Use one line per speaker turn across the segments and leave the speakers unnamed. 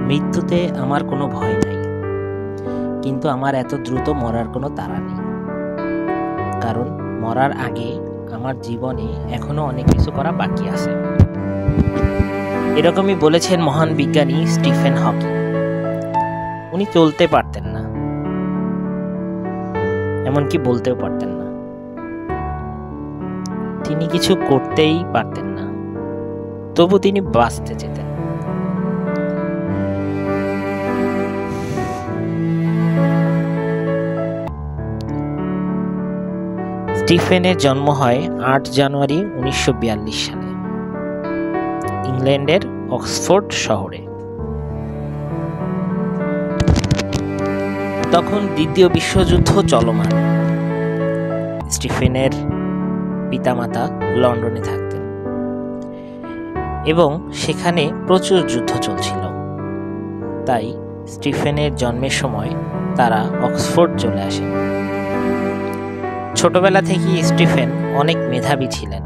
মৃত্যুতে আমার কোনো ভয় নাই, কিন্তু আমার এত দ্রুত মরার কোনো তাড়া নেই। কারণ মরার আগে আমার জীবনে এখনো অনেক কিছু করা বাকি আছে। এরকমই বলেছেন মহান বিজ্ঞানী স্টিফেন হকিং। উনি চলতে পারতেন না, এমনকি বলতেও পারতেন না। তিনি কিছু করতেই পারতেন না, তবু তিনি বাঁচতে চেতেন। স্টিফেনের জন্ম হয় ৮ জানুয়ারি ১৯৪২ সালে ইংল্যান্ডের অক্সফোর্ড শহরে। তখন দ্বিতীয় বিশ্বযুদ্ধ চলমান। স্টিফেনের পিতামাতা লন্ডনে থাকতেন এবং সেখানে প্রচুর যুদ্ধ চলছিল। তাই স্টিফেনের জন্মের সময় তারা অক্সফোর্ড চলে আসেন। ছোটবেলা থেকেই স্টিফেন অনেক মেধাবী ছিলেন।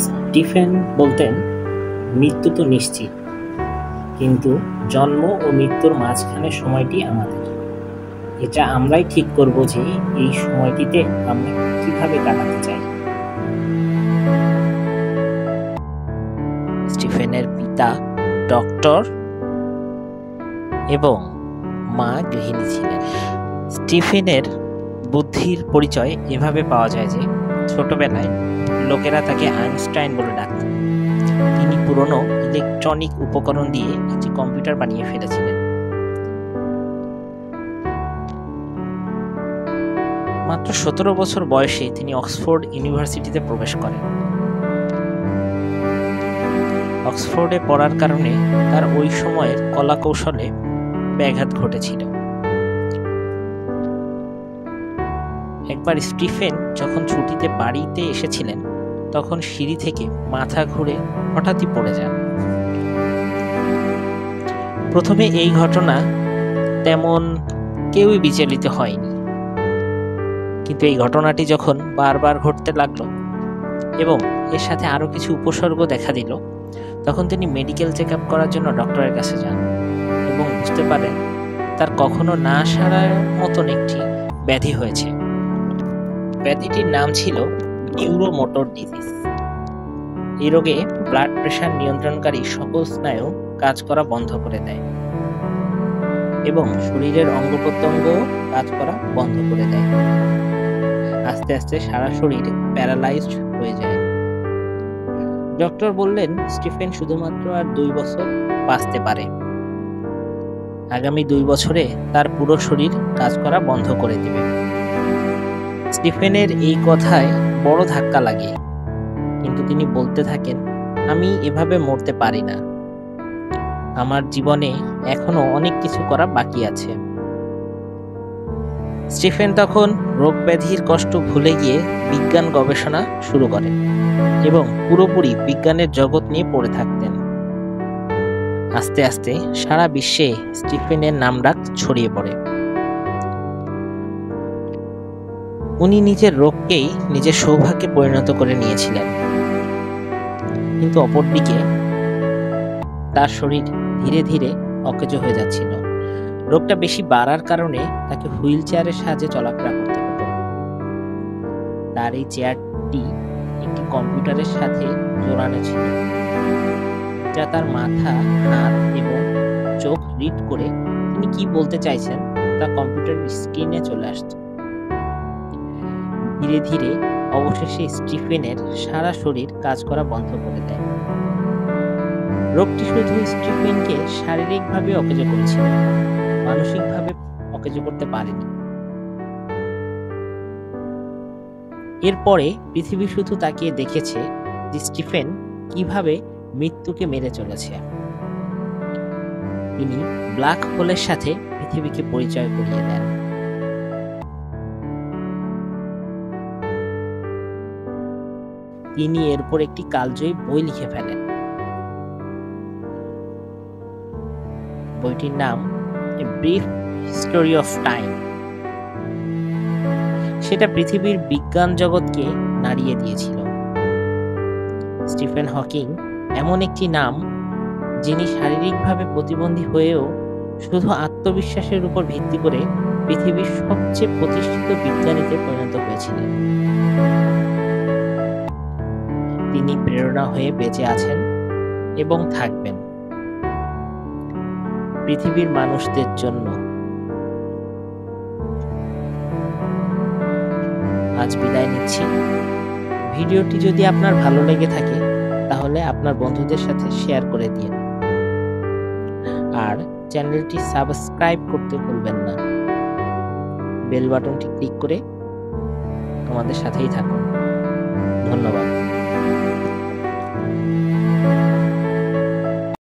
স্টিফেন বলতেন, মৃত্যু তো নিশ্চিত, কিন্তু জন্ম ও মৃত্যুর মাঝখানে সময়টি আমাদের। এটা আমরাই ঠিক করব যে এই সময়টিতে আমরা কিভাবে কাটাতে চাই। স্টিফেনের পিতা ডক্টর এবং মা গৃহিণী ছিলেন। স্টিফেনের বুদ্ধির পরিচয় এভাবে পাওয়া যায় যে ছোটবেলায় লোকেরা তাকে আইনস্টাইন বলে ডাকত। তিনি পুরনো ইলেকট্রনিক উপকরণ দিয়ে একটি কম্পিউটার বানিয়ে ফেলেছিলেন। মাত্র ১৭ বছর বয়সে তিনি অক্সফোর্ড ইউনিভার্সিটিতে প্রবেশ করেন। অক্সফোর্ডে পড়ার কারণে তার ওই সময়ের কলা কৌশলে ব্যাঘাত ঘটেছিল। একবার স্টিফেন যখন ছুটিতে বাড়িতে এসেছিলেন, তখন সিঁড়ি থেকে মাথা ঘুরে হঠাৎই পড়ে যান। প্রথমে এই ঘটনা তেমন কেউই বিচলিত হয়নি, কিন্তু এই ঘটনাটি যখন বারবার ঘটতে লাগলো এবং এর সাথে আরো কিছু উপসর্গ দেখা দিল, তখন তিনি মেডিকেল চেক আপ করার জন্য ডক্টরের কাছে যান এবং বুঝতে পারেন তার কখনো না সারার মতন একটি ব্যাধি হয়েছে। ব্যাধিটির নাম ছিল নিউরোমোটর ডিজিজ। এই রোগে ব্লাড প্রেশার নিয়ন্ত্রণকারী সকল স্নায়ু কাজ করা বন্ধ করে দেয় এবং শরীরের অঙ্গ প্রত্যঙ্গ কাজ করা বন্ধ করে দেয়। আস্তে আস্তে সারা শরীর প্যারালাইজড হয়ে যায়। ডক্টর বললেন স্টিফেন শুধুমাত্র আর ২ বছর বাঁচতে পারে। আগামী ২ বছরে তার পুরো শরীর কাজ করা বন্ধ করে দিবে। স্টিফেনের এই কথায় বড় ধাক্কা লাগে, কিন্তু তিনি বলতে থাকেন, আমি এভাবে মরতে পারি না। আমার জীবনে এখনো অনেক কিছু করা বাকি আছে। স্টিফেন তখন রোগ ব্যাধির কষ্ট ভুলে গিয়ে বিজ্ঞান গবেষণা শুরু করেন এবং পুরোপুরি বিজ্ঞানের জগৎ নিয়ে পড়ে থাকতেন। আস্তে আস্তে সারা বিশ্বে স্টিফেনের নামডাক ছড়িয়ে পড়ে। উনি নিজের রোগকেই নিজের সৌভাগ্যে পরিণত করে নিয়েছিলেন, কিন্তু অপরদিকে তার শরীর ধীরে ধীরে অকেজো হয়ে যাচ্ছিল। রোগটা বেশি বাড়ার কারণে তাকে হুইল চেয়ারের সাহায্যে চলাফেরা করতে হতো। তার এই চেয়ারটি একটি কম্পিউটারের সাথে জোড়ানো ছিল, যা তার মাথা, হাত এবং চোখ রিড করে তিনি কি বলতে চাইছেন তা কম্পিউটার স্ক্রিনে চলে আসত। ধীরে ধীরে অবশেষে স্টিফেনের সারা শরীর কাজ করা বন্ধ করে দেয়। রোগটি শুধু স্টিফেনকে শারীরিকভাবে অকেজো করেছিল, মানসিকভাবে অকেজো করতে পারেনি। এরপরে পৃথিবী শুধু তাকিয়ে দেখেছে যে স্টিফেন কিভাবে মৃত্যুকে মেরে চলেছে। তিনি ব্ল্যাক হোলের সাথে পৃথিবীকে পরিচয় করিয়ে দেন। তিনি এরপর একটি কালজয়ী বই লিখে ফেলেন। বইটির নাম a brief history of time. সেটা পৃথিবীর বিজ্ঞান জগৎকে নাড়িয়ে দিয়েছিল। স্টিফেন হকিং এমন একটি নাম যিনি শারীরিকভাবে প্রতিবন্ধী হয়েও শুধু আত্মবিশ্বাসের উপর ভিত্তি করে পৃথিবীর সবচেয়ে প্রতিষ্ঠিত বিজ্ঞানীতে পরিণত হয়েছিলেন। তিনি প্রেরণা হয়ে বেঁচে আছেন এবং থাকবেন পৃথিবীর মানুষদের জন্য। আজ বিদায় নিচ্ছি। ভিডিওটি যদি আপনার ভালো লেগে থাকে তাহলে আপনার বন্ধুদের সাথে শেয়ার করে দিন, আর চ্যানেলটি সাবস্ক্রাইব করতে ভুলবেন না। বেল বাটনটি ক্লিক করে আমাদের সাথেই থাকুন। ধন্যবাদ।